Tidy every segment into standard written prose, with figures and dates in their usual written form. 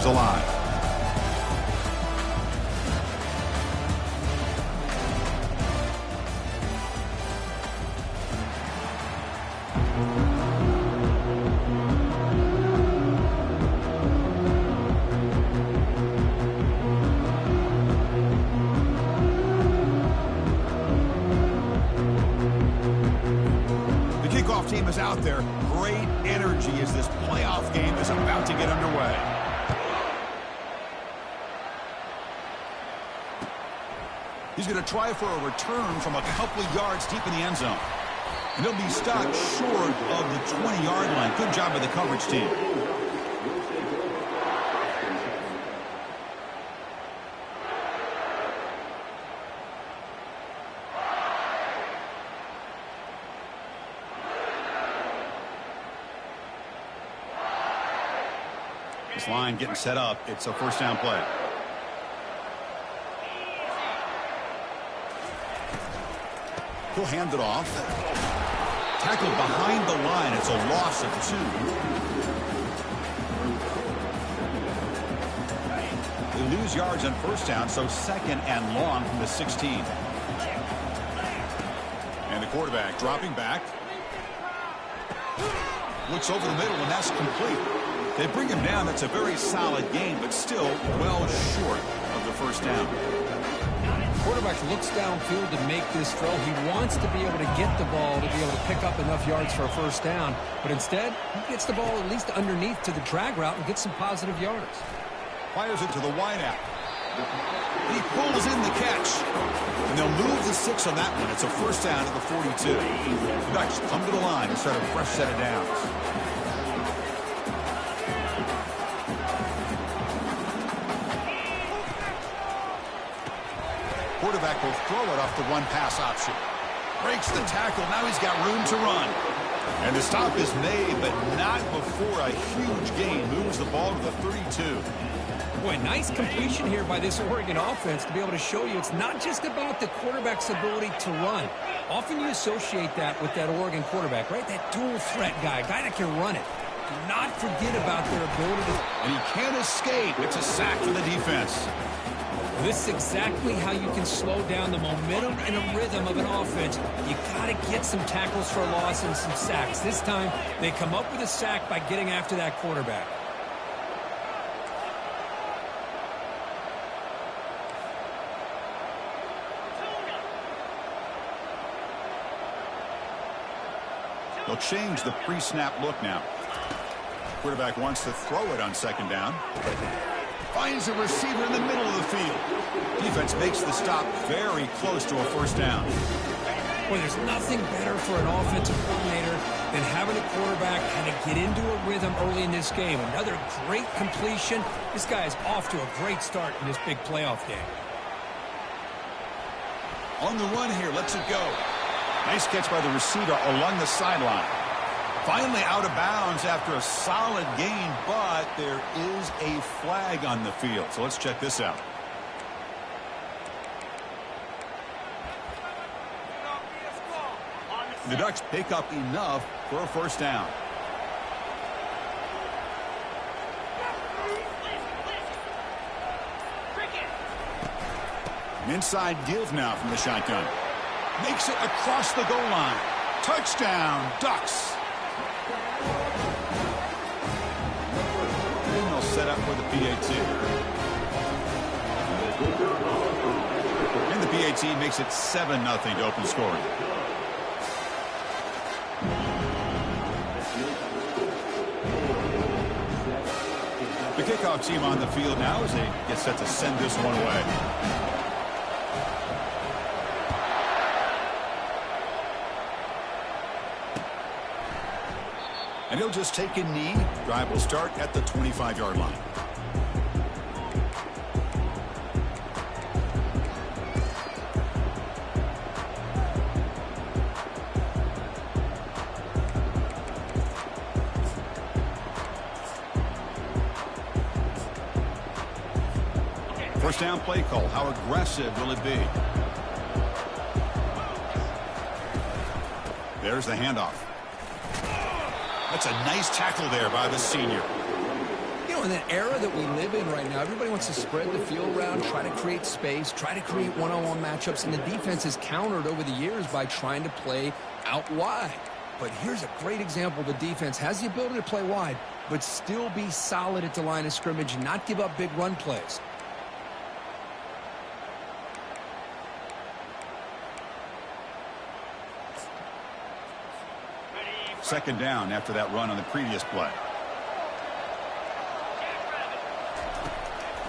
alive. Team is out there. Great energy as this playoff game is about to get underway. He's going to try for a return from a couple of yards deep in the end zone. And he'll be stopped short of the 20-yard line. Good job by the coverage team. This line getting set up. It's a first down play. He'll hand it off. Tackled behind the line. It's a loss of 2. They lose yards on first down, so second and long from the 16. And the quarterback dropping back. Looks over the middle, and that's complete. They bring him down. That's a very solid game, but still well short of the first down. Quarterback looks downfield to make this throw. He wants to be able to get the ball to be able to pick up enough yards for a first down. But instead, he gets the ball at least underneath to the drag route and gets some positive yards. Fires it to the wideout. He pulls in the catch. And they'll move the 6 on that one. It's a first down at the 42. The Ducks come to the line and start a fresh set of downs. Quarterback will throw it off the run-pass option. Breaks the tackle. Now he's got room to run. And the stop is made, but not before a huge gain. Moves the ball to the 32. Boy, nice completion here by this Oregon offense to be able to show you it's not just about the quarterback's ability to run. Often you associate that with that Oregon quarterback, right? That dual threat guy that can run it. Do not forget about their ability to... And he can't escape. It's a sack for the defense. This is exactly how you can slow down the momentum and a rhythm of an offense. You got to get some tackles for loss and some sacks. This time, they come up with a sack by getting after that quarterback. They'll change the pre-snap look now. Quarterback wants to throw it on second down. Finds a receiver in the middle of the field. Defense makes the stop very close to a first down. Boy, there's nothing better for an offensive coordinator than having a quarterback kind of get into a rhythm early in this game. Another great completion. This guy is off to a great start in this big playoff game. On the run here, lets it go. Nice catch by the receiver along the sideline. Finally out of bounds after a solid gain, but there is a flag on the field. So let's check this out. The Ducks pick up enough for a first down. An inside give now from the shotgun. Makes it across the goal line. Touchdown, Ducks. And they'll set up for the PAT. And the PAT makes it 7-0 to open scoring. The kickoff team on the field now as they get set to send this one away. And he'll just take a knee. Drive will start at the 25-yard line. First down play call. How aggressive will it be? There's the handoff. That's a nice tackle there by the senior. You know, in the era that we live in right now, everybody wants to spread the field around, try to create space, try to create one-on-one matchups, and the defense has countered over the years by trying to play out wide. But here's a great example. The defense has the ability to play wide, but still be solid at the line of scrimmage and not give up big run plays. Second down after that run on the previous play.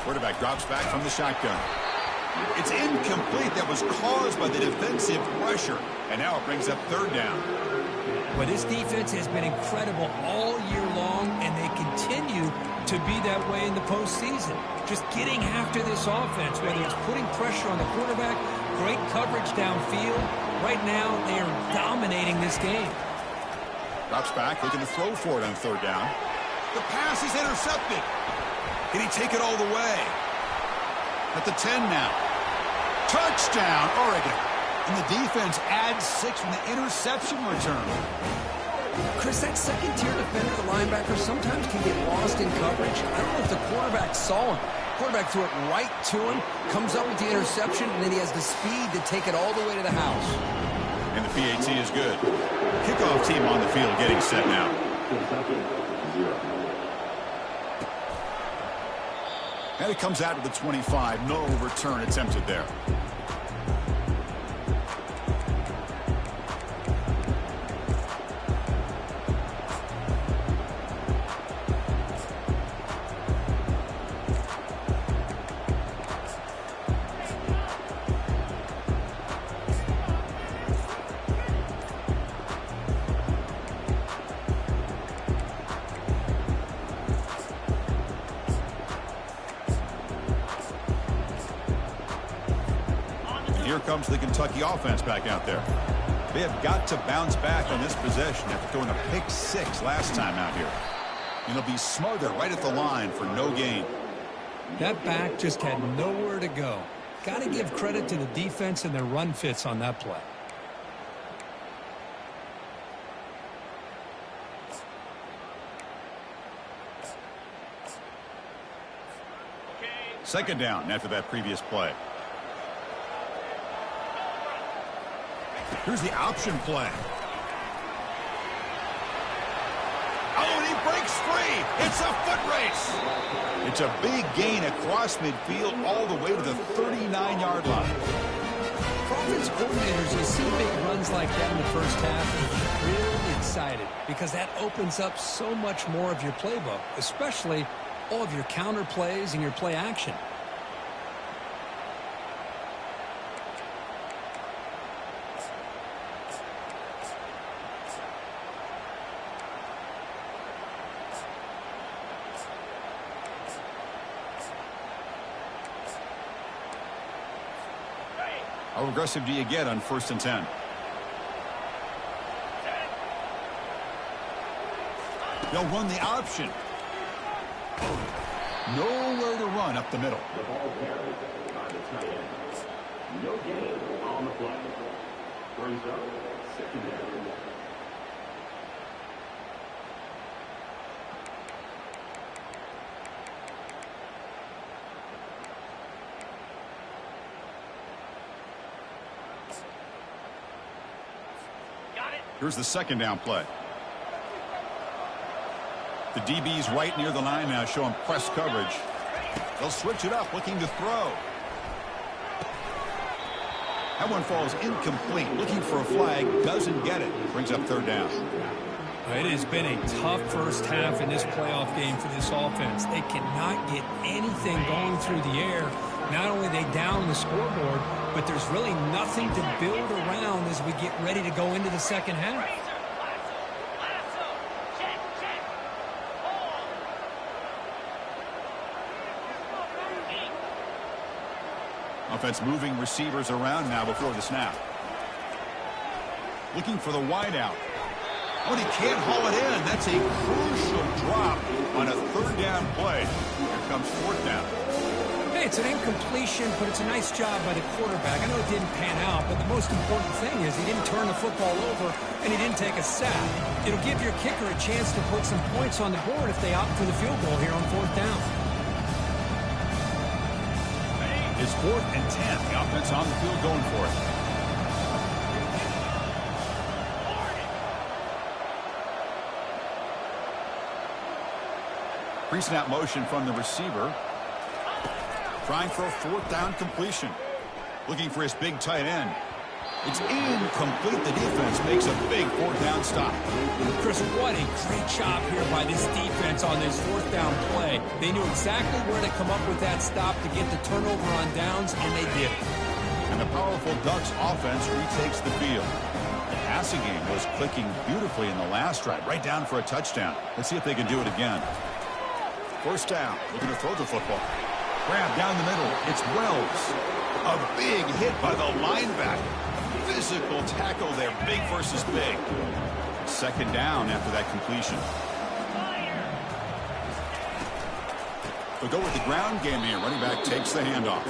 Quarterback drops back from the shotgun. It's incomplete. That was caused by the defensive pressure. And now it brings up third down. Well, this defense has been incredible all year long, and they continue to be that way in the postseason. Just getting after this offense, whether it's putting pressure on the quarterback, great coverage downfield. Right now, they are dominating this game. Drops back, looking to throw for it on third down. The pass is intercepted. Can he take it all the way? At the 10 now. Touchdown, Oregon. And the defense adds 6 from the interception return. Chris, that second-tier defender, the linebacker, sometimes can get lost in coverage. I don't know if the quarterback saw him. Quarterback threw it right to him, comes up with the interception, and then he has the speed to take it all the way to the house. And the PAT is good. Kickoff team on the field getting set now. And it comes out to the 25. No return attempted there. Here comes the Kentucky offense back out there. They have got to bounce back on this possession after throwing a pick 6 last time out here. And they'll be smothered right at the line for no gain. That back just had nowhere to go. Got to give credit to the defense and their run fits on that play. Second down after that previous play. Here's the option play. Oh, and he breaks free. It's a foot race. It's a big gain across midfield all the way to the 39-yard line. For offense coordinators, you see big runs like that in the first half, and you're really excited because that opens up so much more of your playbook, especially all of your counter plays and your play action. How aggressive do you get on 1st and 10? They'll run the option. Nowhere to run up the middle. The ball carried by the tight end. No gain on the play. Brings up secondary. Here's the second down play. The DB's right near the line now, showing press coverage. They'll switch it up, looking to throw. That one falls incomplete. Looking for a flag, doesn't get it. Brings up third down. It has been a tough first half in this playoff game for this offense. They cannot get anything going through the air. Not only are they down the scoreboard, but there's really nothing to build around as we get ready to go into the second half. Offense moving receivers around now before the snap. Looking for the wideout. Oh, and he can't haul it in. That's a crucial drop on a third down play. Here comes fourth down. Hey, it's an incompletion, but it's a nice job by the quarterback. I know it didn't pan out, but the most important thing is he didn't turn the football over and he didn't take a sack. It'll give your kicker a chance to put some points on the board if they opt for the field goal here on 4th down. It's 4th and 10. The offense on the field going for it. Pre-snap motion from the receiver. Trying for a 4th down completion. Looking for his big tight end. It's incomplete. The defense makes a big 4th down stop. Chris, what a great job here by this defense on this 4th down play. They knew exactly where to come up with that stop to get the turnover on downs, and they did it. And the powerful Ducks offense retakes the field. The passing game was clicking beautifully in the last drive, right down for a touchdown. Let's see if they can do it again. 1st down, looking to throw the football. Grab down the middle. It's Wells. A big hit by the linebacker. Physical tackle there, big versus big. 2nd down after that completion. They'll go with the ground game here. Running back takes the handoff.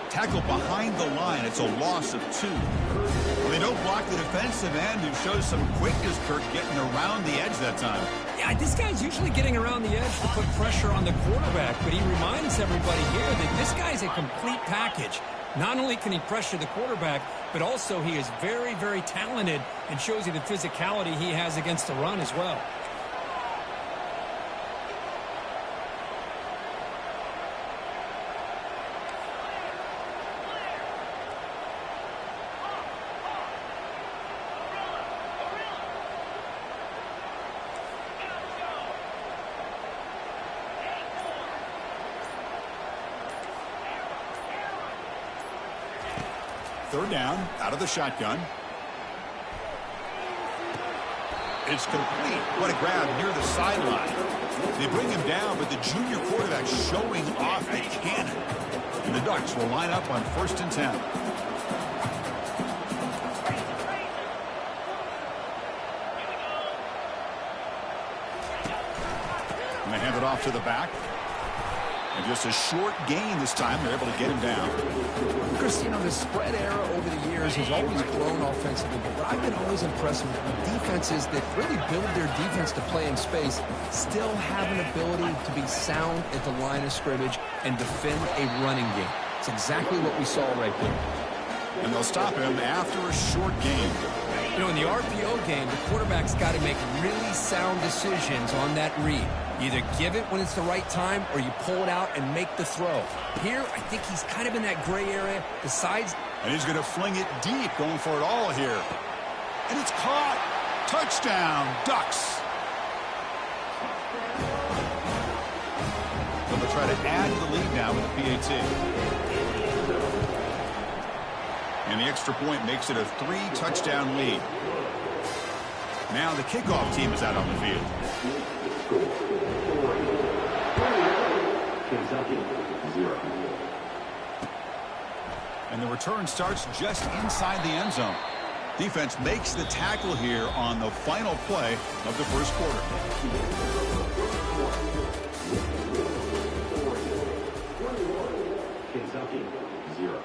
Tackle behind the line. It's a loss of 2. Well, they don't block the defensive end, who shows some quickness, Kirk, getting around the edge that time. Yeah, this guy's usually getting around the edge to put pressure on the quarterback, but he reminds everybody here that this guy's a complete package. Not only can he pressure the quarterback, but also he is very, very talented and shows you the physicality he has against the run as well. Third down, out of the shotgun. It's complete. What a grab near the sideline. They bring him down, but the junior quarterback showing off a cannon. And the Ducks will line up on 1st and 10. And they hand it off to the back. And just a short gain this time. They're able to get him down. Chris, you know, the spread era over the years has always grown offensively, but what I've been always impressed with defenses that really build their defense to play in space still have an ability to be sound at the line of scrimmage and defend a running game. It's exactly what we saw right there. And they'll stop him after a short gain. You know, in the RPO game, the quarterback's got to make really sound decisions on that read. You either give it when it's the right time or you pull it out and make the throw. Here, I think he's kind of in that gray area. Decides. And he's going to fling it deep, going for it all here. And it's caught. Touchdown, Ducks. So they'll try to add to the lead now with the PAT. And the extra point makes it a 3-touchdown lead. Now the kickoff team is out on the field. Kentucky, 0. And the return starts just inside the end zone. Defense makes the tackle here on the final play of the first quarter. Kentucky, 0.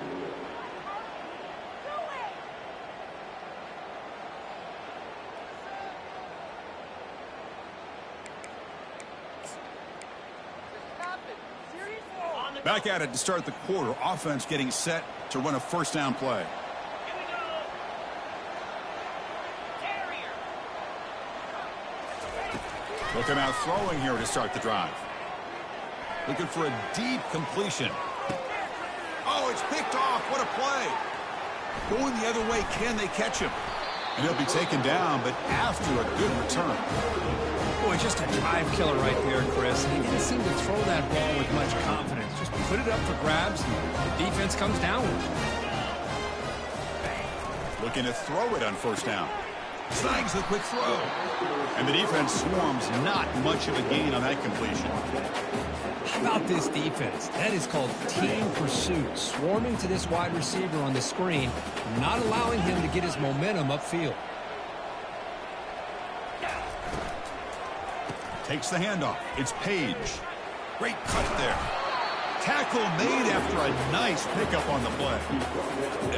Back at it to start the quarter. Offense getting set to run a 1st down play. Looking out throwing here to start the drive. Looking for a deep completion. Oh, it's picked off. What a play. Going the other way. Can they catch him? And he'll be taken down, but after a good return. Boy, just a drive killer right there, Chris. He didn't seem to throw that ball with much confidence. Just put it up for grabs, and the defense comes down with it. Looking to throw it on 1st down. Snags the quick throw. And the defense swarms. Not much of a gain on that completion. How about this defense? That is called team pursuit. Swarming to this wide receiver on the screen, not allowing him to get his momentum upfield. Takes the handoff. It's Page. Great cut there. Tackle made after a nice pickup on the play.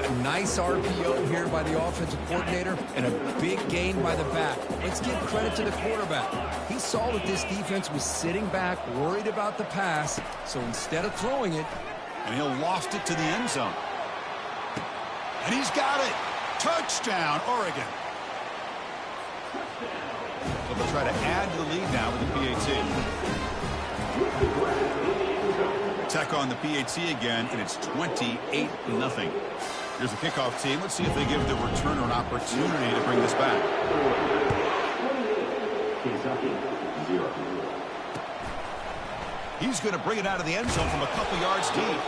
A nice RPO here by the offensive coordinator and a big gain by the back. Let's give credit to the quarterback. He saw that this defense was sitting back, worried about the pass, so instead of throwing it, and he'll loft it to the end zone. And he's got it. Touchdown, Oregon. So they'll try to add to the lead now with the PAT. Attack on the PAT again, and it's 28-0. Here's the kickoff team. Let's see if they give the returner an opportunity to bring this back. Kentucky, 0. He's going to bring it out of the end zone from a couple yards deep.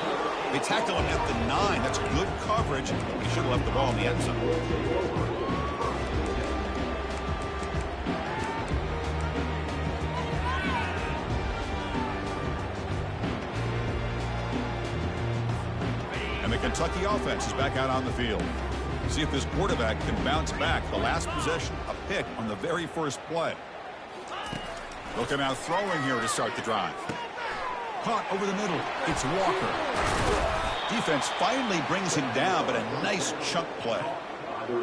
They tackle him at the 9. That's good coverage. He should have left the ball in the end zone. And the Kentucky offense is back out on the field. See if this quarterback can bounce back. The last possession, a pick on the very first play. They'll come out throwing here to start the drive. Caught over the middle. It's Walker. Defense finally brings him down, but a nice chunk play.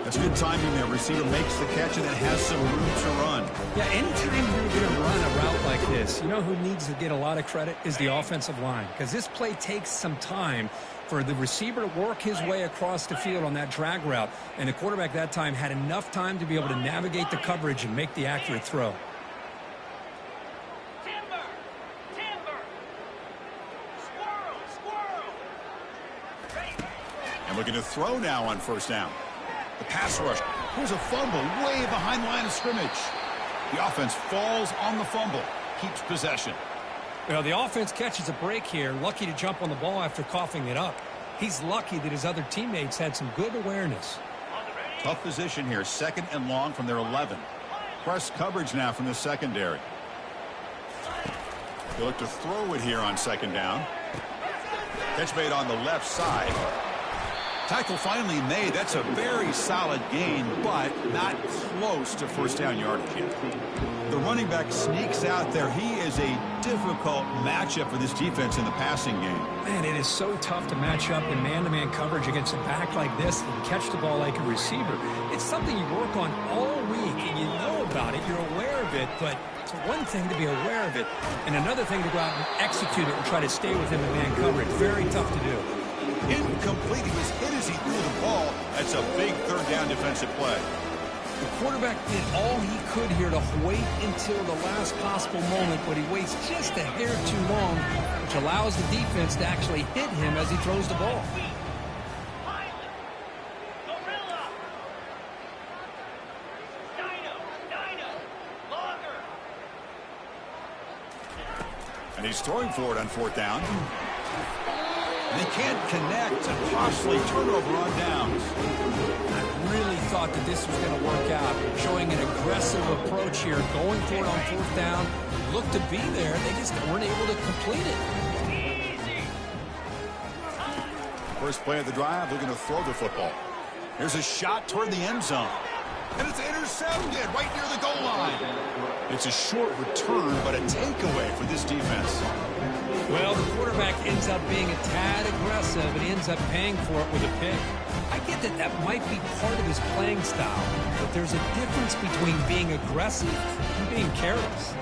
That's good timing there. Receiver makes the catch and then has some room to run. yeah, anytime you're going to run a route like this, you know who needs to get a lot of credit is the offensive line, because this play takes some time for the receiver to work his way across the field on that drag route, and the quarterback that time had enough time to be able to navigate the coverage and make the accurate throw. And looking to throw now on first down. The pass rush. Here's a fumble way behind the line of scrimmage. The offense falls on the fumble. Keeps possession. Well, the offense catches a break here, lucky to jump on the ball after coughing it up. He's lucky that his other teammates had some good awareness. Tough position here. 2nd and long from their 11. Press coverage now from the secondary. They look to throw it here on 2nd down. Catch made on the left side. Tackle finally made. That's a very solid gain, but not close to first down yardage yet. The running back sneaks out there. He is a difficult matchup for this defense in the passing game. Man, it is so tough to match up in man-to-man coverage against a back like this and catch the ball like a receiver. It's something you work on all week, and you know about it. You're aware of it, but it's one thing to be aware of it, and another thing to go out and execute it and try to stay within the man coverage. Very tough to do. Incomplete. He was hit as he threw the ball. That's a big 3rd down defensive play. The quarterback did all he could here to wait until the last possible moment, but he waits just a hair too long, which allows the defense to actually hit him as he throws the ball. And he's throwing for it on 4th down. And they can't connect. A costly turnover on downs. I really thought that this was going to work out, showing an aggressive approach here, going for it on 4th down. Looked to be there. They just weren't able to complete it. First play of the drive, looking to throw the football. Here's a shot toward the end zone. And it's intercepted right near the goal line. It's a short return, but a takeaway for this defense. Well, the quarterback ends up being a tad aggressive, and he ends up paying for it with a pick. I get that that might be part of his playing style, but there's a difference between being aggressive and being careless.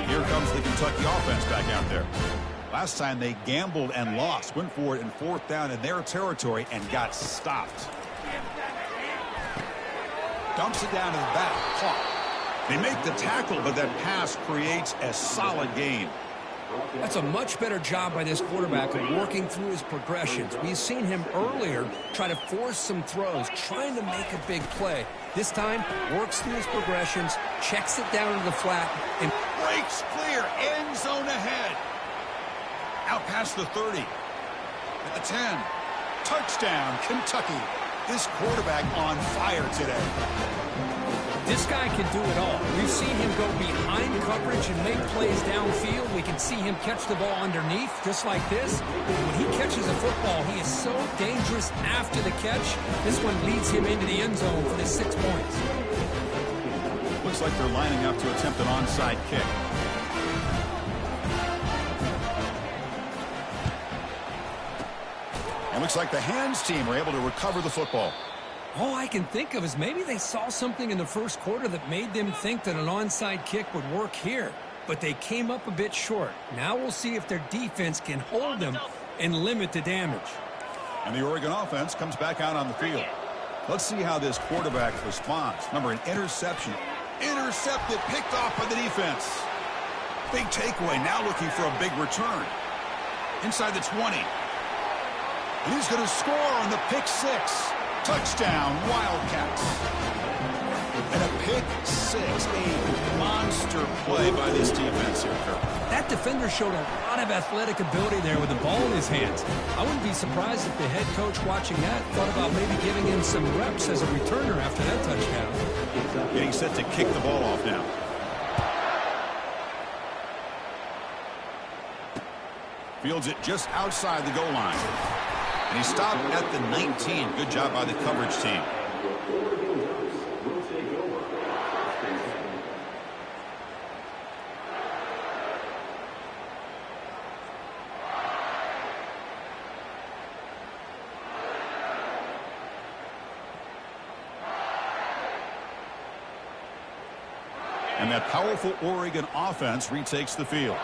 Here comes the Kentucky offense back out there. Last time they gambled and lost. Went for it in 4th down in their territory and got stopped. Dumps it down to the back. Caught. They make the tackle, but that pass creates a solid gain. That's a much better job by this quarterback of working through his progressions. We've seen him earlier try to force some throws, trying to make a big play. This time, works through his progressions, checks it down to the flat, and Breaks clear. End zone ahead. Out past the 30. At the 10. Touchdown, Kentucky. This quarterback on fire today. this guy can do it all. We've seen him go behind coverage and make plays downfield. We can see him catch the ball underneath, just like this. When he catches a football, he is so dangerous after the catch. This one leads him into the end zone for the 6 points. Looks like they're lining up to attempt an onside kick. And looks like the hands team are able to recover the football. All I can think of is maybe they saw something in the first quarter that made them think that an onside kick would work here. But they came up a bit short. Now we'll see if their defense can hold them and limit the damage. And the Oregon offense comes back out on the field. Let's see how this quarterback responds. Remember, an interception. Intercepted, picked off by the defense. Big takeaway, now looking for a big return. Inside the 20. And he's going to score on the pick six. Touchdown, Wildcats. And a pick six, a monster play by this defense here, Kirk. That defender showed a lot of athletic ability there with the ball in his hands. I wouldn't be surprised if the head coach watching that thought about maybe giving him some reps as a returner after that touchdown. Getting set to kick the ball off now. Fields it just outside the goal line. And he stopped at the 19. Good job by the coverage team. And that powerful Oregon offense retakes the field.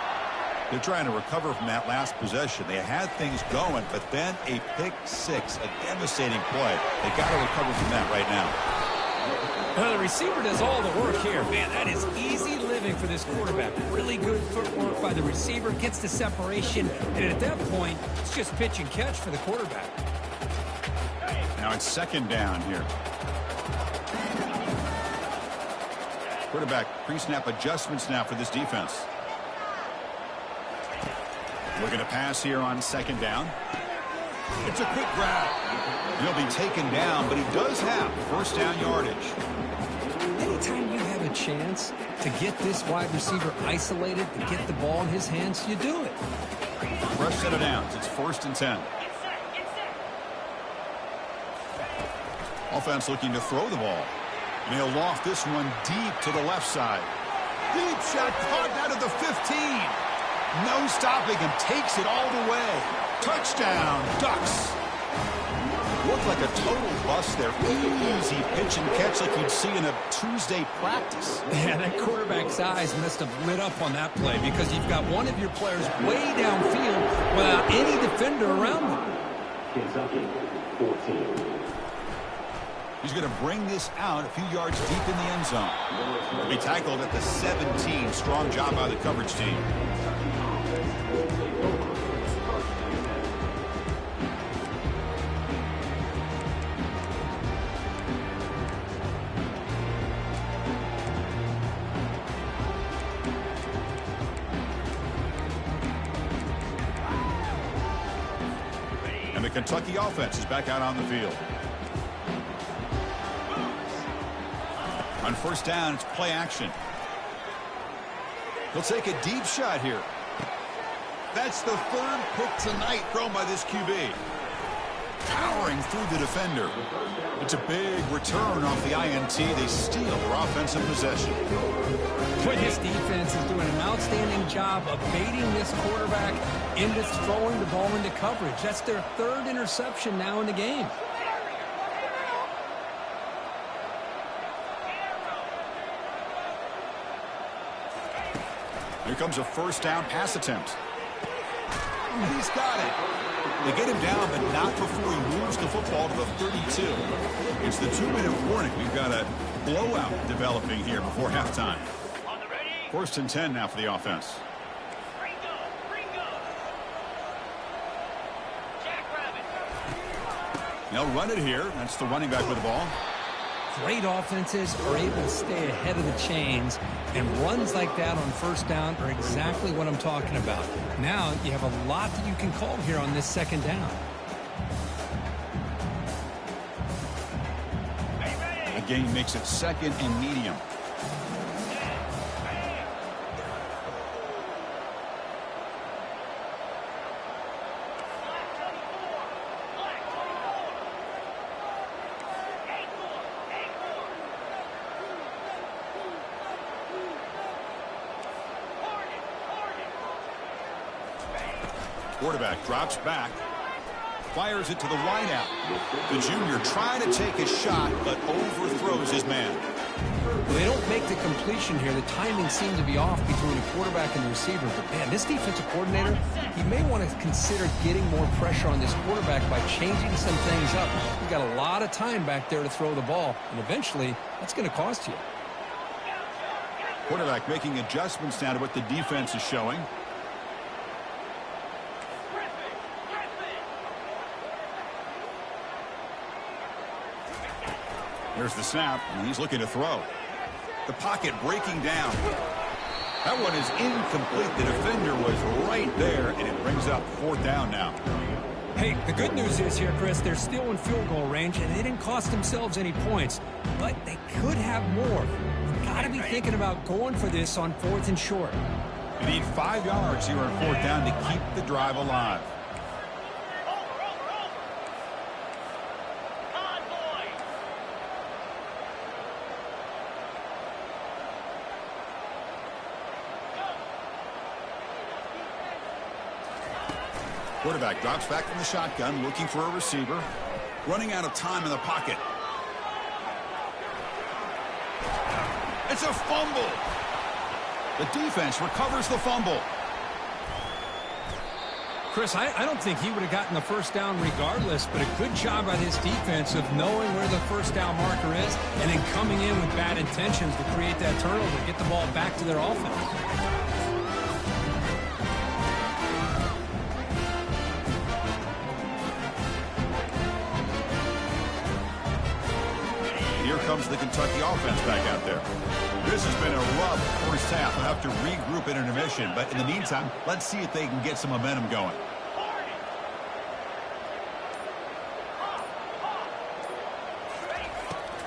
They're trying to recover from that last possession. They had things going, but then a pick six, a devastating play. They got to recover from that right now. Well, the receiver does all the work here. Man, that is easy living for this quarterback. Really good footwork by the receiver, gets the separation, and at that point, it's just pitch and catch for the quarterback. Now it's second down here. Quarterback pre-snap adjustments now for this defense. Looking to pass here on second down. It's a quick grab. He'll be taken down, but he does have first down yardage. Anytime you have a chance to get this wide receiver isolated, to get the ball in his hands, you do it. Fresh set of downs. It's 1st and 10. Offense looking to throw the ball. And he'll loft this one deep to the left side. Deep shot caught out of the 15. No stopping him. Takes it all the way. Touchdown, Ducks. Looked like a total bust there. Easy pitch and catch like you'd see in a Tuesday practice. Yeah, that quarterback's eyes must have lit up on that play because you've got one of your players way downfield without any defender around them. Kentucky, 14. He's going to bring this out a few yards deep in the end zone. He'll be tackled at the 17. Strong job by the coverage team. And the Kentucky offense is back out on the field. On first down, it's play action. He'll take a deep shot here. That's the 3rd pick tonight thrown by this QB. Powering through the defender. It's a big return off the INT. They steal their offensive possession. Boy, this defense is doing an outstanding job of baiting this quarterback into throwing the ball into coverage. That's their 3rd interception now in the game. Here comes a first down pass attempt. He's got it. They get him down, but not before he moves the football to the 32. It's the 2-minute warning. We've got a blowout developing here before halftime. 1st and 10 now for the offense. They'll run it here. That's the running back with the ball. Great offenses are able to stay ahead of the chains, and runs like that on first down are exactly what I'm talking about. Now you have a lot that you can call here on this second down. The game makes it 2nd and medium. Quarterback drops back. Fires it to the wideout. The junior trying to take a shot, but overthrows his man. They don't make the completion here. The timing seemed to be off between the quarterback and the receiver. But, man, this defensive coordinator, he may want to consider getting more pressure on this quarterback by changing some things up. You've got a lot of time back there to throw the ball, and eventually that's going to cost you. Quarterback making adjustments now to what the defense is showing. Here's the snap, and he's looking to throw. The pocket breaking down. That one is incomplete. The defender was right there, and it brings up 4th down now. Hey, the good news is here, Chris, they're still in field goal range, and they didn't cost themselves any points. But they could have more. You've got to be thinking about going for this on 4th and short. You need 5 yards here on 4th down to keep the drive alive. Quarterback drops back from the shotgun, looking for a receiver. Running out of time in the pocket. It's a fumble. The defense recovers the fumble. Chris, I don't think he would have gotten the first down regardless, but a good job by this defense of knowing where the first down marker is and then coming in with bad intentions to create that turnover, get the ball back to their offense. Here comes the Kentucky offense back out there. This has been a rough first half. They'll have to regroup at intermission, but in the meantime, let's see if they can get some momentum going.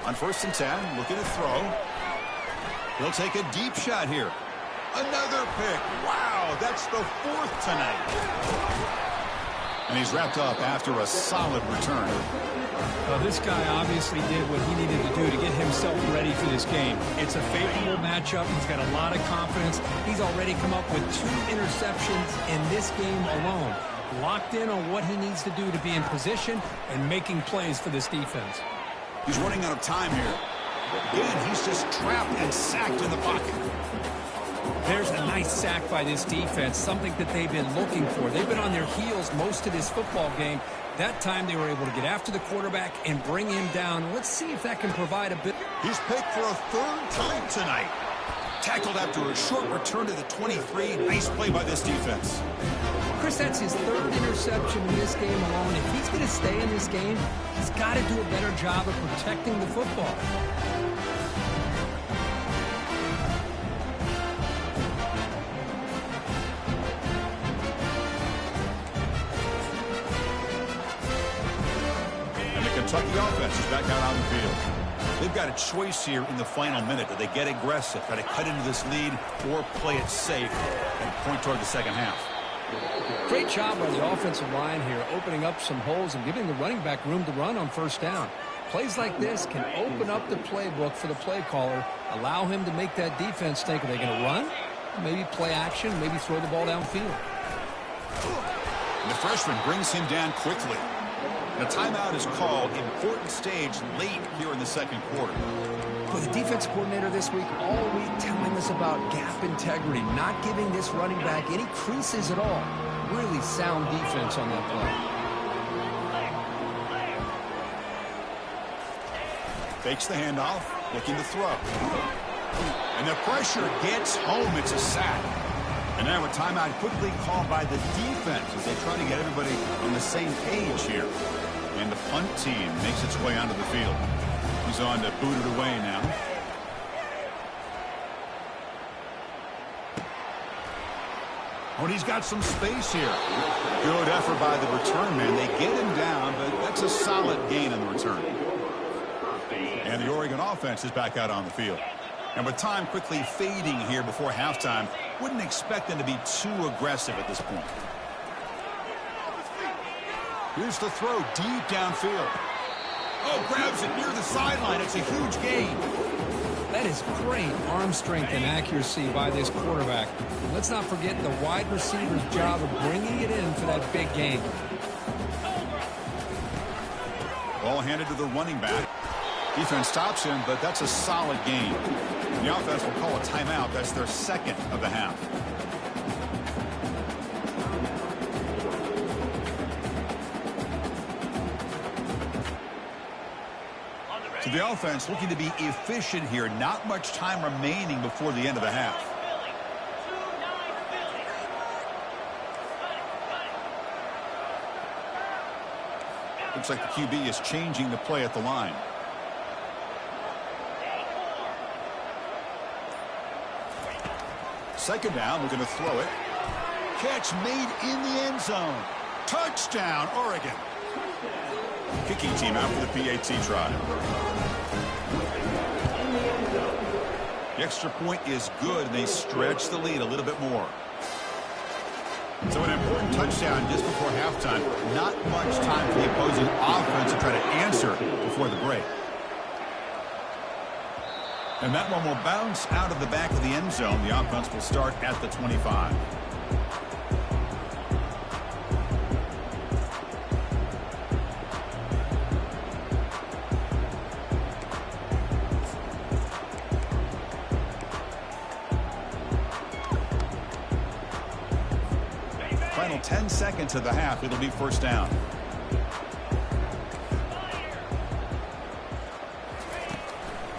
On 1st and 10, looking to throw. He'll take a deep shot here. Another pick. Wow, that's the 4th tonight. And he's wrapped up after a solid return. This guy obviously did what he needed to do to get himself ready for this game. It's a favorable matchup. He's got a lot of confidence. He's already come up with 2 interceptions in this game alone. Locked in on what he needs to do to be in position and making plays for this defense. He's running out of time here. Again, he's just trapped and sacked in the pocket. There's a nice sack by this defense, something that they've been looking for. They've been on their heels most of this football game. That time they were able to get after the quarterback and bring him down. Let's see if that can provide a bit. He's picked for a 3rd time tonight. Tackled after a short return to the 23. Nice play by this defense. Chris, that's his 3rd interception in this game alone. If he's going to stay in this game, he's got to do a better job of protecting the football. Kentucky offense is back out on the field. They've got a choice here in the final minute. Do they get aggressive, try to cut into this lead, or play it safe and point toward the second half? Great job by the offensive line here, opening up some holes and giving the running back room to run on 1st down. Plays like this can open up the playbook for the play caller, allow him to make that defense think, are they going to run? Maybe play action, maybe throw the ball downfield. And the freshman brings him down quickly. The timeout is called. Important stage late here in the 2nd quarter. Well, the defense coordinator this week all week telling us about gap integrity, not giving this running back any creases at all. Really sound defense on that play. Fakes the handoff, looking to throw. And the pressure gets home. It's a sack. And now a timeout quickly called by the defense as they try to get everybody on the same page here. And the punt team makes its way onto the field. He's on to boot it away now. Oh, and he's got some space here. Good effort by the return man. They get him down, but that's a solid gain in the return. And the Oregon offense is back out on the field. And with time quickly fading here before halftime, wouldn't expect them to be too aggressive at this point. Here's the throw deep downfield. Oh, grabs it near the sideline. It's a huge gain. That is great arm strength and accuracy by this quarterback. And let's not forget the wide receiver's job of bringing it in for that big game. Ball handed to the running back. Defense stops him, but that's a solid gain. The offense will call a timeout. That's their second of the half. So the offense looking to be efficient here. Not much time remaining before the end of the half. Looks like the QB is changing the play at the line. Second down, we're going to throw it. Catch made in the end zone. Touchdown, Oregon. Kicking team out for the PAT try. The extra point is good, and they stretch the lead a little bit more. So an important touchdown just before halftime. Not much time for the opposing offense to try to answer before the break. And that one will bounce out of the back of the end zone. The offense will start at the 25. Final 10 seconds of the half. It'll be first down.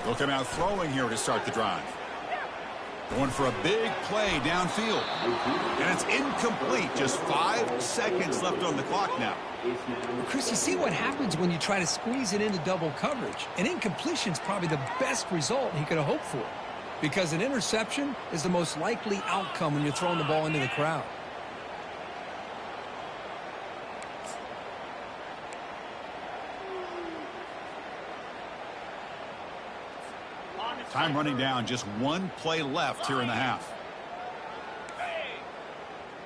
They'll come out throwing here to start the drive. Going for a big play downfield. And it's incomplete. Just 5 seconds left on the clock now. Chris, you see what happens when you try to squeeze it into double coverage. An incompletion is probably the best result he could have hoped for. Because an interception is the most likely outcome when you're throwing the ball into the crowd. Time running down, just 1 play left here in the half.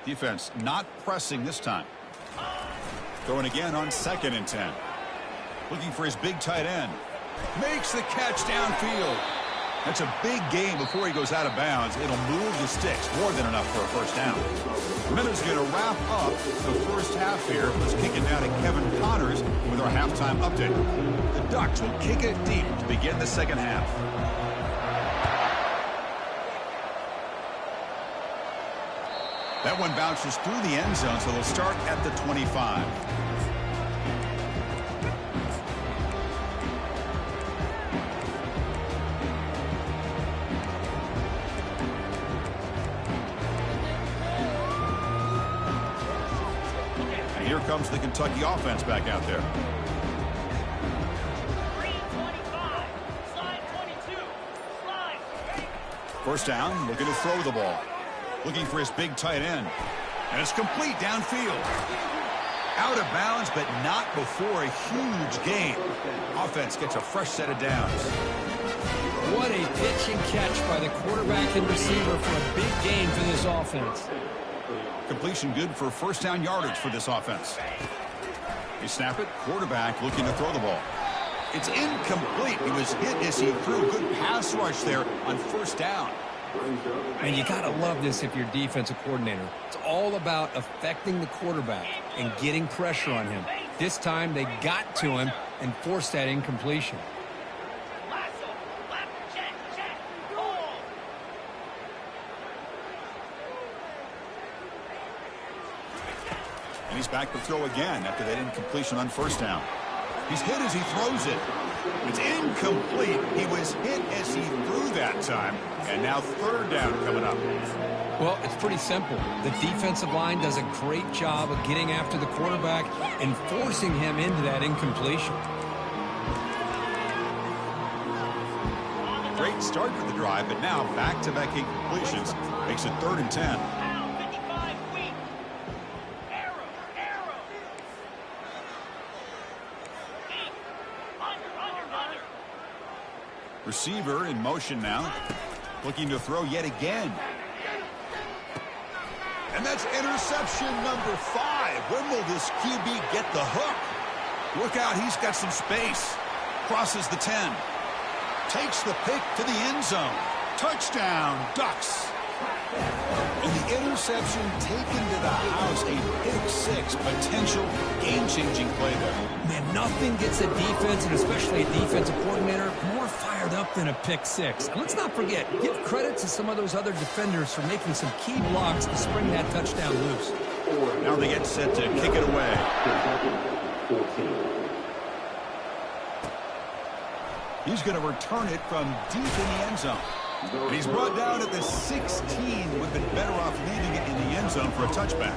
Defense not pressing this time. Throwing again on 2nd and 10. Looking for his big tight end. Makes the catch downfield. That's a big gain before he goes out of bounds. It'll move the sticks, more than enough for a first down. Minutes going to wrap up the first half here. Let's kick it down to Kevin Connors with our halftime update. The Ducks will kick it deep to begin the second half. That one bounces through the end zone, so they'll start at the 25. And here comes the Kentucky offense back out there. First down, looking to throw the ball. Looking for his big tight end. And it's complete downfield. Out of bounds, but not before a huge gain. Offense gets a fresh set of downs. What a pitch and catch by the quarterback and receiver for a big gain for this offense. Completion good for first down yardage for this offense. They snap it. Quarterback looking to throw the ball. It's incomplete. He was hit as he threw. Good pass rush there on first down. And you got to love this if you're defensive coordinator. It's all about affecting the quarterback and getting pressure on him. This time they got to him and forced that incompletion. And he's back to throw again after that incompletion on first down. He's hit as he throws it. It's incomplete. He was hit as he threw that time. And now third down coming up. Well, it's pretty simple. The defensive line does a great job of getting after the quarterback and forcing him into that incompletion. Great start for the drive, but now back-to-back incompletions makes it 3rd and 10. Receiver in motion now. Looking to throw yet again. And that's interception number 5. When will this QB get the hook? Look out, he's got some space. Crosses the 10. Takes the pick to the end zone. Touchdown, Ducks. And the interception taken to the house. A pick six, potential game-changing play there. Man, nothing gets a defense, and especially a defensive coordinator, more fired up than a pick six. And let's not forget, give credit to some of those other defenders for making some key blocks to spring that touchdown loose. Now they get set to kick it away. He's going to return it from deep in the end zone. And he's brought down at the 16. Would have been better off leaving it in the end zone for a touchback.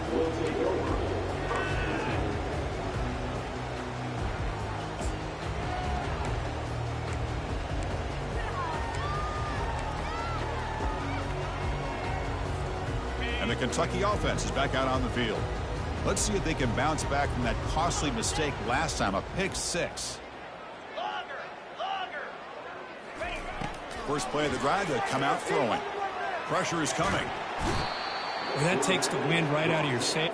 And the Kentucky offense is back out on the field. Let's see if they can bounce back from that costly mistake last time, a pick six. First play of the drive, to come out throwing. Pressure is coming. Well, that takes the wind right out of your sail.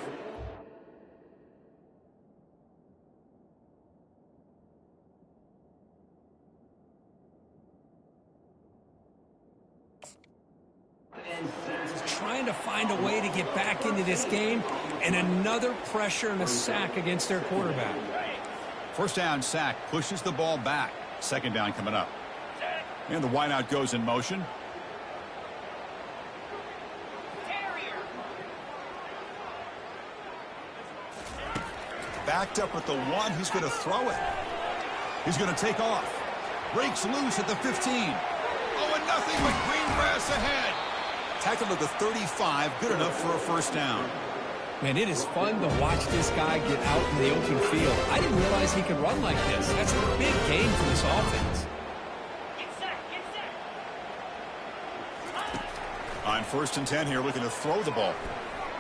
Trying to find a way to get back into this game, and another pressure and a sack against their quarterback. First down sack, pushes the ball back. Second down coming up. And the wideout goes in motion. Backed up at the one. He's going to throw it. He's going to take off. Breaks loose at the 15. Oh, and nothing but green grass ahead. Tackled at the 35. Good enough for a first down. Man, it is fun to watch this guy get out in the open field. I didn't realize he could run like this. That's a big game for this offense. On 1st and 10 here, looking to throw the ball.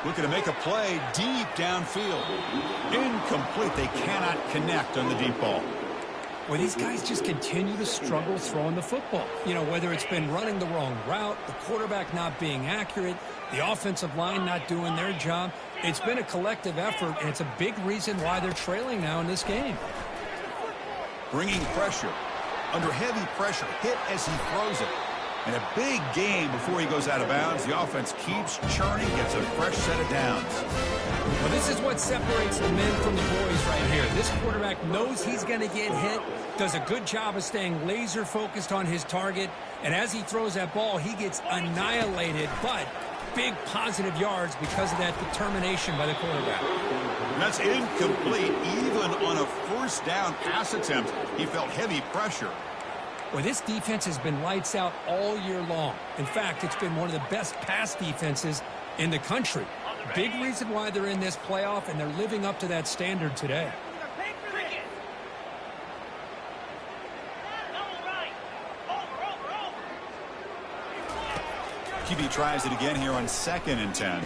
Looking to make a play deep downfield. Incomplete. They cannot connect on the deep ball. Well, these guys just continue to struggle throwing the football. You know, whether it's been running the wrong route, the quarterback not being accurate, the offensive line not doing their job. It's been a collective effort, and it's a big reason why they're trailing now in this game. Bringing pressure. Under heavy pressure. Hit as he throws it. And a big game before he goes out of bounds. The offense keeps churning, gets a fresh set of downs. Well, this is what separates the men from the boys right here. This quarterback knows he's going to get hit, does a good job of staying laser focused on his target, and as he throws that ball, he gets annihilated, but big positive yards because of that determination by the quarterback. That's incomplete. Even on a first down pass attempt, he felt heavy pressure. Well, this defense has been lights out all year long. In fact, it's been one of the best pass defenses in the country. Big reason why they're in this playoff, and they're living up to that standard today. QB tries it again here on 2nd and 10.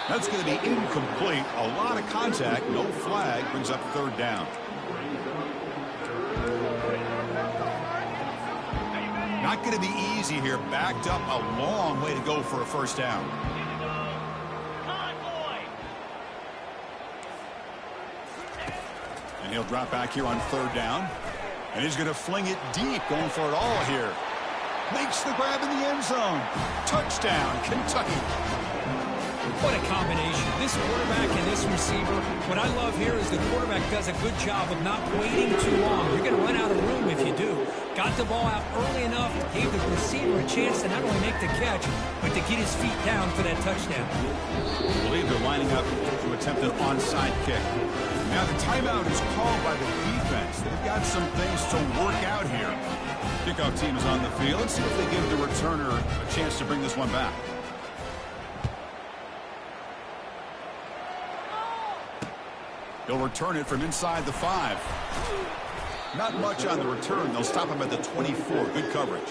That's going to be incomplete. A lot of contact, no flag, brings up 3rd down. Not going to be easy here. Backed up a long way to go for a first down. And he'll drop back here on 3rd down. And he's going to fling it deep, going for it all here. Makes the grab in the end zone. Touchdown, Kentucky. What a combination. This quarterback and this receiver. What I love here is the quarterback does a good job of not waiting too long. You're going to run out of room if you do. Got the ball out early enough, gave the receiver a chance to not only make the catch, but to get his feet down for that touchdown. I believe they're lining up to attempt an onside kick. Now the timeout is called by the defense. They've got some things to work out here. Kickoff team is on the field. Let's see if they give the returner a chance to bring this one back. He'll return it from inside the 5. Not much on the return. They'll stop him at the 24. Good coverage.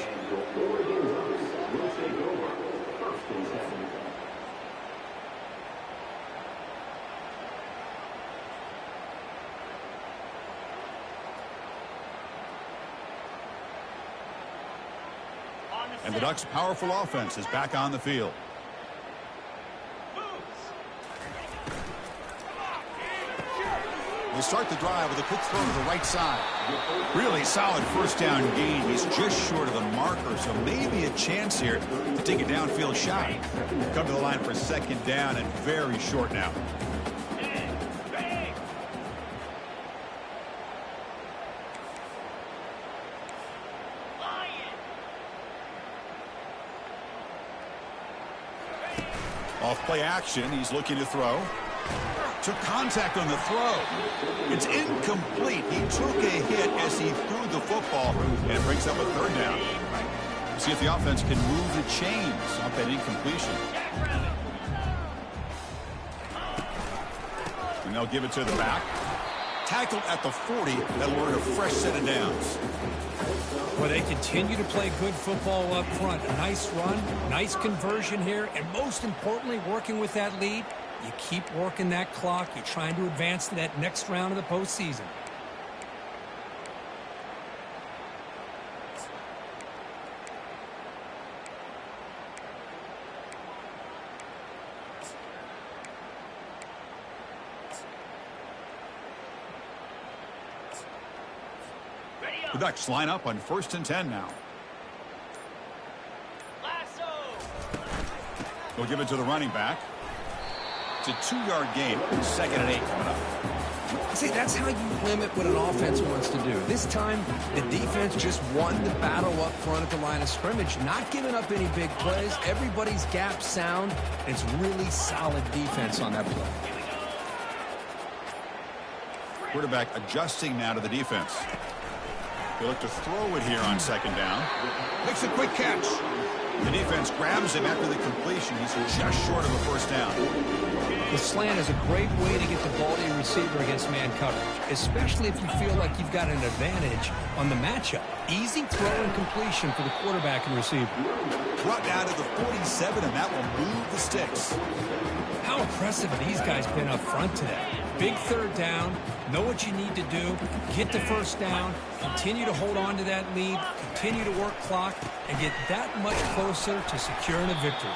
And the Ducks' powerful offense is back on the field. They start the drive with a quick throw to the right side. Really solid first down gain. He's just short of the marker, so maybe a chance here to take a downfield shot. Come to the line for second down and very short now. Off play action, he's looking to throw. Took contact on the throw. It's incomplete. He took a hit as he threw the football and brings up a third down. See if the offense can move the chains off that incompletion. And they'll give it to the back. Tackled at the 40. That'll earn a fresh set of downs. Well, they continue to play good football up front. A nice run, nice conversion here, and most importantly, working with that lead, you keep working that clock. You're trying to advance to that next round of the postseason. The Ducks line up on 1st and 10 now. They'll give it to the running back. It's a 2-yard gain. 2nd and 8 coming up. See, that's how you limit what an offense wants to do. This time, the defense just won the battle up front at the line of scrimmage, not giving up any big plays. Everybody's gap sound. It's really solid defense on that play. Quarterback adjusting now to the defense. They look to throw it here on 2nd down. Makes a quick catch. The defense grabs him after the completion. He's just short of a 1st down. The slant is a great way to get the ball to your receiver against man coverage, especially if you feel like you've got an advantage on the matchup. Easy throw and completion for the quarterback and receiver. Brought down to the 47, and that will move the sticks. How impressive have these guys been up front today? Big 3rd down, know what you need to do, get the 1st down, continue to hold on to that lead, continue to work clock, and get that much closer to securing a victory.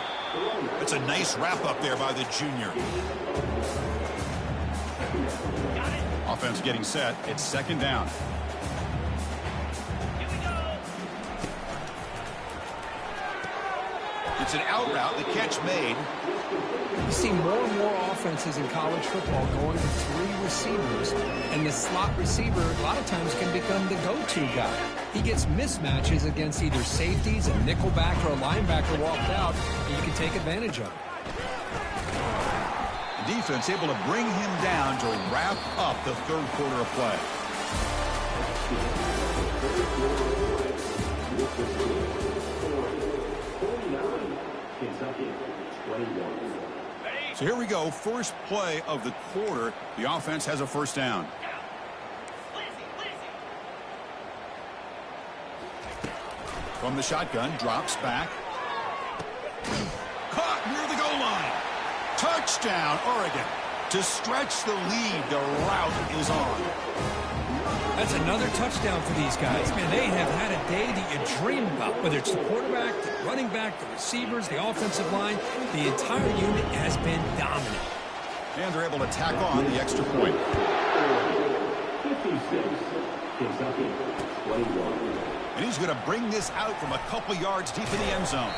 That's a nice wrap up there by the junior. Offense getting set. It's 2nd down. It's an out route. The catch made. You see more and more offenses in college football going to 3 receivers, and the slot receiver a lot of times can become the go-to guy. He gets mismatches against either safeties, a nickelback, or a linebacker walked out, and you can take advantage of it. The defense able to bring him down to wrap up the 3rd quarter of play. So here we go, first play of the quarter. The offense has a 1st down. From the shotgun, drops back. Caught near the goal line. Touchdown, Oregon. To stretch the lead, the route is on. That's another touchdown for these guys. Man, they have had a day that you dream about, whether it's the quarterback, the running back, the receivers, the offensive line. The entire unit has been dominant. And they're able to tack on the extra point. 56, Kentucky, 21. And he's going to bring this out from a couple yards deep in the end zone.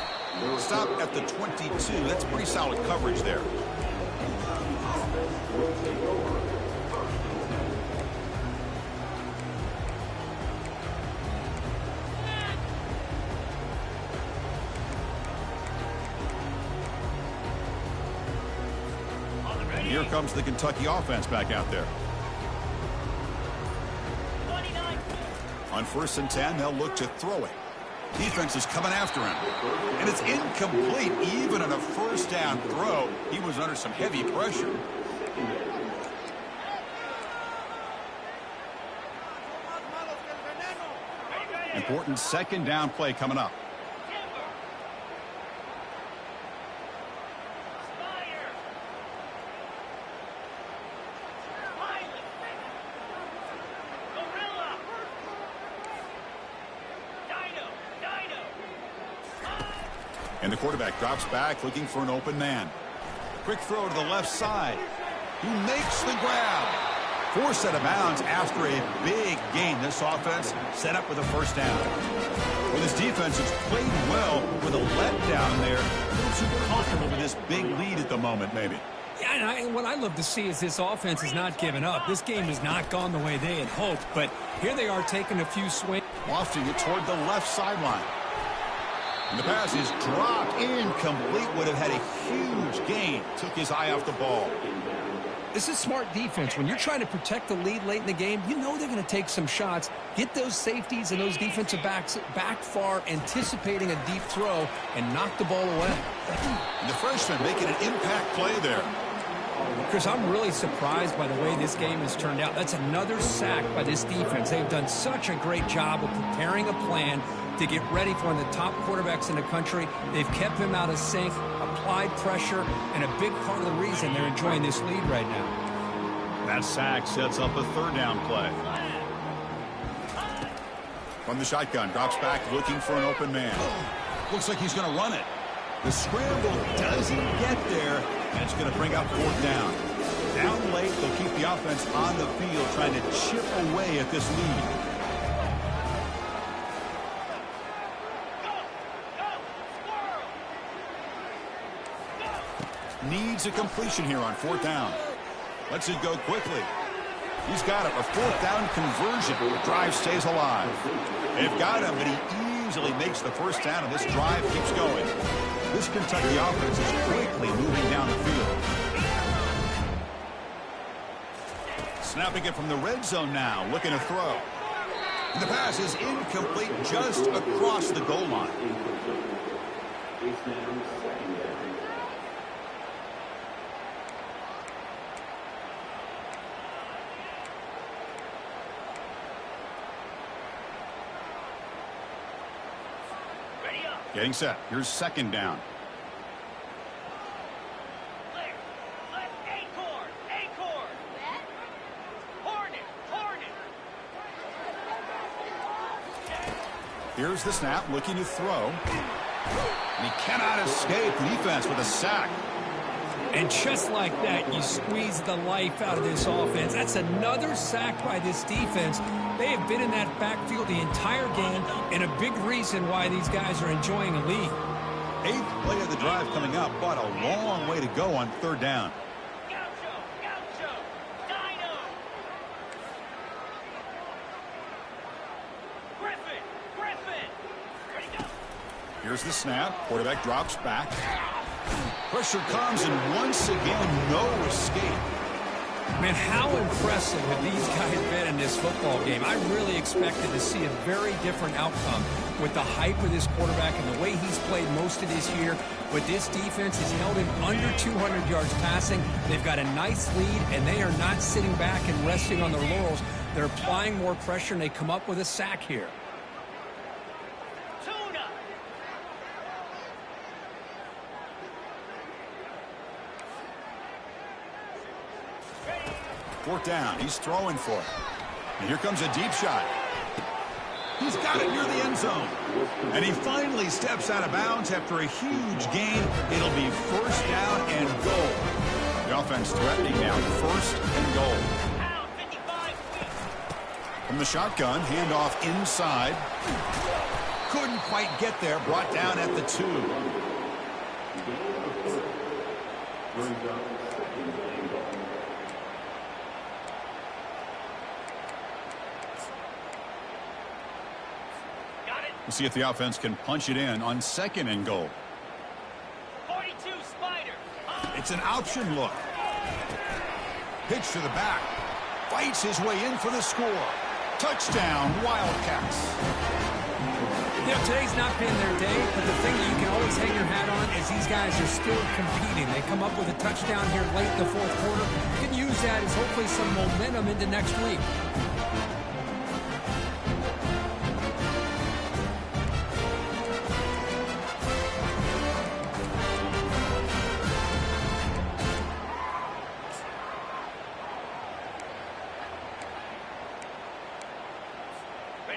Stop at the 22. That's pretty solid coverage there. Here comes the Kentucky offense back out there. On 1st and 10, they'll look to throw it. Defense is coming after him. And it's incomplete. Even on a 1st down throw, he was under some heavy pressure. Important 2nd down play coming up. And the quarterback drops back looking for an open man. Quick throw to the left side. He makes the grab. Forced out of bounds after a big gain. This offense set up with a first down. Well, this defense has played well with a letdown there. Not too comfortable with this big lead at the moment, maybe. Yeah, and what I love to see is this offense has not given up. This game has not gone the way they had hoped, but here they are taking a few swings. Lofting it toward the left sideline. And the pass is dropped. Incomplete. Would have had a huge gain. Took his eye off the ball. This is smart defense. When you're trying to protect the lead late in the game, you know they're going to take some shots, get those safeties and those defensive backs back far, anticipating a deep throw, and knock the ball away. And the freshman making an impact play there. Chris, I'm really surprised by the way this game has turned out. That's another sack by this defense. They've done such a great job of preparing a plan to get ready for one of the top quarterbacks in the country. They've kept him out of sync, applied pressure, and a big part of the reason they're enjoying this lead right now. That sack sets up a third down play. From the shotgun, drops back looking for an open man. Looks like he's going to run it. The scramble doesn't get there, and it's going to bring up fourth down. Down late, they'll keep the offense on the field trying to chip away at this lead. Needs a completion here on fourth down. Lets it go quickly. He's got it. A fourth down conversion. The drive stays alive. They've got him, but he easily makes the first down, and this drive keeps going. This Kentucky offense is quickly moving down the field. Snapping it from the red zone now, looking to throw. And the pass is incomplete just across the goal line. Getting set. Here's second down. Here's the snap, looking to throw. And he cannot escape the defense with a sack. And just like that, you squeeze the life out of this offense. That's another sack by this defense. They have been in that backfield the entire game, and a big reason why these guys are enjoying a lead. Eighth play of the drive coming up, but a long way to go on third down. Here's the snap. Quarterback drops back. Pressure comes, and once again, no escape. Man, how impressive have these guys been in this football game? I really expected to see a very different outcome with the hype of this quarterback and the way he's played most of this year. But this defense has held him under 200 yards passing. They've got a nice lead, and they are not sitting back and resting on their laurels. They're applying more pressure, and they come up with a sack here. Fourth down. He's throwing for it. And here comes a deep shot. He's got it near the end zone. And he finally steps out of bounds after a huge gain. It'll be first down and goal. The offense threatening now. First and goal. From the shotgun, handoff inside. Couldn't quite get there. Brought down at the 2. We'll see if the offense can punch it in on second and goal. 42 Spider. It's an option look. Pitch to the back. Fights his way in for the score. Touchdown, Wildcats. You know, today's not been their day, but the thing that you can always hang your hat on is these guys are still competing. They come up with a touchdown here late in the fourth quarter. You can use that as hopefully some momentum into next week.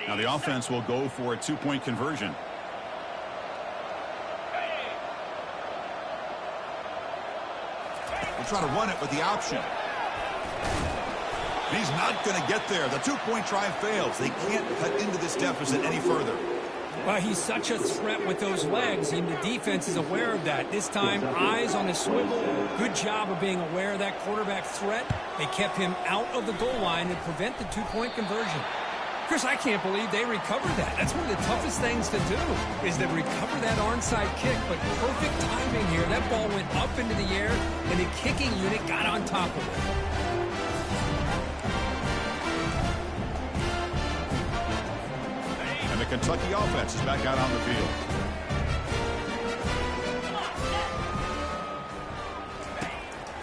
Now the offense will go for a 2-point conversion. We'll try to run it with the option. He's not going to get there. The two-point try fails. They can't cut into this deficit any further. Well, he's such a threat with those legs, and the defense is aware of that. This time, eyes on the swivel. Good job of being aware of that quarterback threat. They kept him out of the goal line and prevent the two-point conversion. Chris, I can't believe they recovered that. That's one of the toughest things to do, is to recover that onside kick. But perfect timing here. That ball went up into the air, and the kicking unit got on top of it. And the Kentucky offense is back out on the field.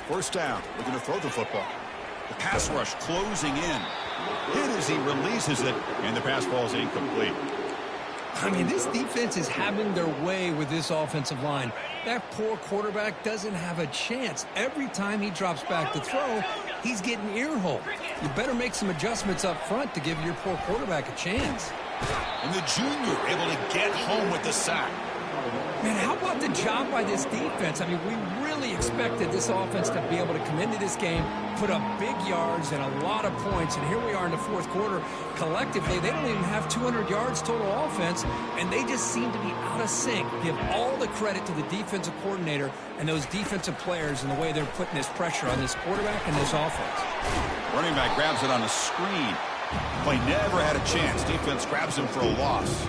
First down, looking to throw the football. The pass rush closing in. Hit as he releases it, and the pass ball is incomplete. I mean, this defense is having their way with this offensive line. That poor quarterback doesn't have a chance. Every time he drops back to throw, he's getting earholed. You better make some adjustments up front to give your poor quarterback a chance. And the junior able to get home with the sack. Man, how about the job by this defense? I mean, we really expected this offense to be able to come into this game, put up big yards and a lot of points, and here we are in the fourth quarter. Collectively, they don't even have 200 yards total offense, and they just seem to be out of sync. Give all the credit to the defensive coordinator and those defensive players and the way they're putting this pressure on this quarterback and this offense. Running back grabs it on a screen. Play never had a chance. Defense grabs him for a loss.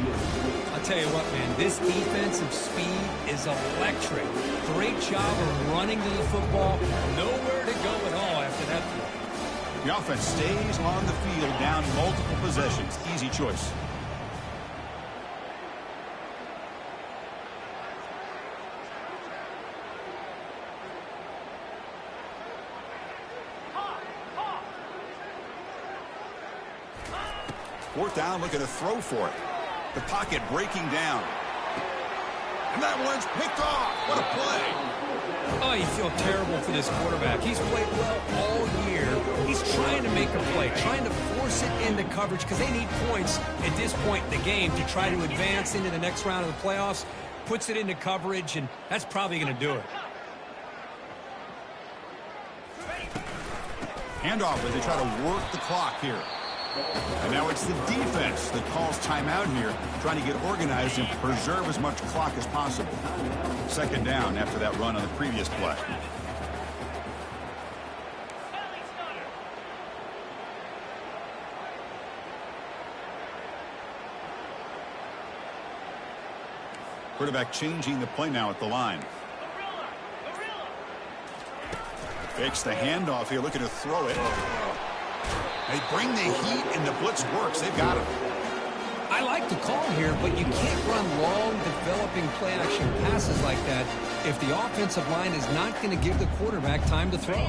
I'll tell you what, man, this defensive speed is electric. Great job of running to the football. Nowhere to go at all after that play. The offense stays on the field down multiple possessions. Easy choice. Fourth down, looking to throw for it. The pocket breaking down. And that one's picked off. What a play. Oh, you feel terrible for this quarterback. He's played well all year. He's trying to make a play, trying to force it into coverage because they need points at this point in the game to try to advance into the next round of the playoffs. Puts it into coverage, and that's probably going to do it. Handoff as they try to work the clock here. And now it's the defense that calls timeout here, trying to get organized and preserve as much clock as possible. Second down after that run on the previous play. Quarterback changing the play now at the line. Fakes the handoff here, looking to throw it. They bring the heat and the blitz works. They've got him. I like the call here, but you can't run long, developing play-action passes like that if the offensive line is not going to give the quarterback time to throw.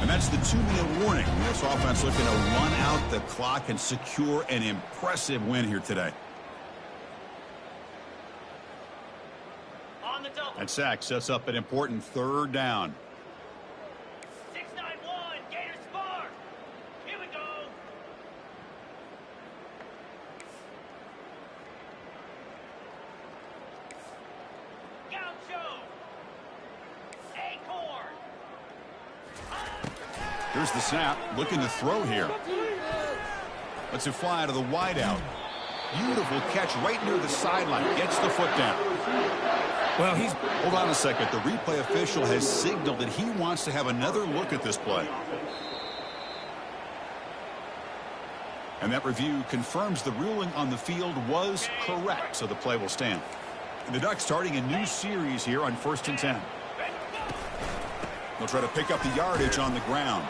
And that's the 2-minute warning. This offense looking to run out the clock and secure an impressive win here today. On the double. That sack sets up an important third down. 6-9-1. Gators spark. Here we go. Gaucho. Acorn. Here's the snap. Looking to throw here. Lets it fly out of the wideout. Beautiful catch right near the sideline. Gets the foot down. Well, Hold on a second. The replay official has signaled that he wants to have another look at this play. And that review confirms the ruling on the field was correct, so the play will stand. And the Ducks starting a new series here on 1st and 10. They'll try to pick up the yardage on the ground.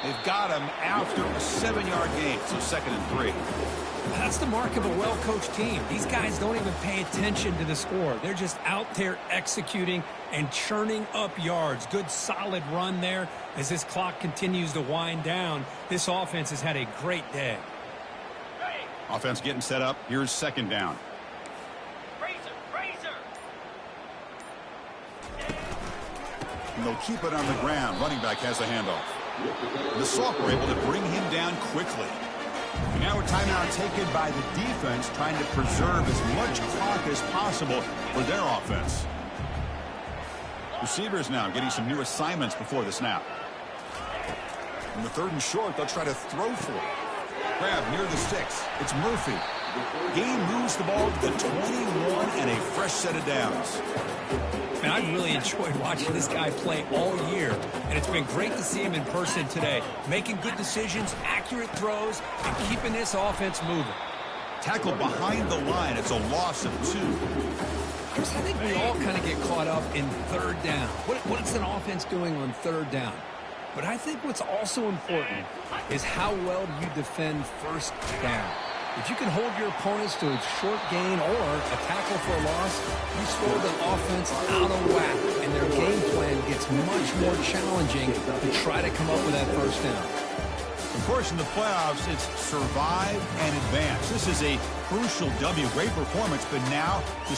They've got him after a 7-yard gain, so 2nd and 3. That's the mark of a well-coached team. These guys don't even pay attention to the score. They're just out there executing and churning up yards. Good, solid run there as this clock continues to wind down. This offense has had a great day. Offense getting set up. Here's 2nd down. Razor. And they'll keep it on the ground. Running back has a handoff. The Sophomore able to bring him down quickly. And now a timeout taken by the defense, trying to preserve as much clock as possible for their offense. Receivers now getting some new assignments before the snap. From the 3rd and short, they'll try to throw for it. Grab near the sticks. It's Murphy. Gain moves the ball to the 21 and a fresh set of downs. Man, I've really enjoyed watching this guy play all year, and it's been great to see him in person today, making good decisions, accurate throws, and keeping this offense moving. Tackled behind the line. It's a loss of 2. Chris, I think we all kind of get caught up in 3rd down. What's an offense doing on 3rd down? But I think what's also important is how well do you defend 1st down. If you can hold your opponents to a short gain or a tackle for a loss, you slow the offense out of whack, and their game plan gets much more challenging to try to come up with that 1st down. Of course, in the playoffs, it's survive and advance. This is a crucial W. Great performance, but now to